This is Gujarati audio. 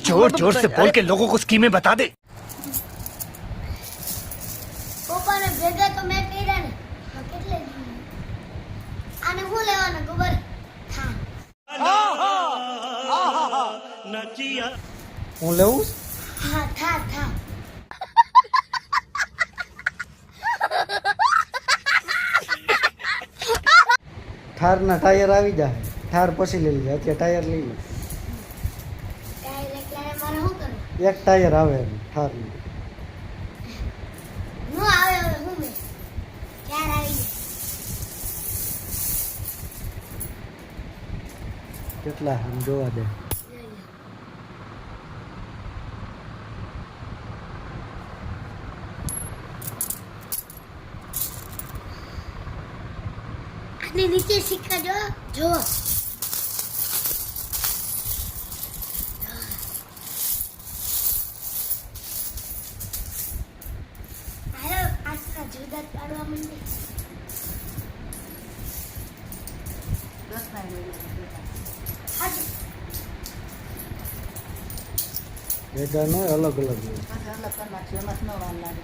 जोर जोर से बोल के लोगों को स्कीमें बता दे। પપ્પાને ભેગા તો મેં કર્યા ને કેટલે આને હું લેવાનો ખબર હા હું લેવું હા થા થા થારના ટાયર આવી જાય થાર પછી લઈ લે અત્યારે ટાયર લઈ લે ટાયર એટલે મારે શું કરવું એક ટાયર આવે થારનું હું આવે હવે હું મેં ક્યારે આવી કેટલા આમ જોવા દે અને નીચે સિક્કા જો જો હાલો આટલા જુદા પાડવા માંડે હાજી ભેગા ન હોય, અલગ અલગ હોય. અલગ કરી નાખ્યું એમાં ન વાર લાગે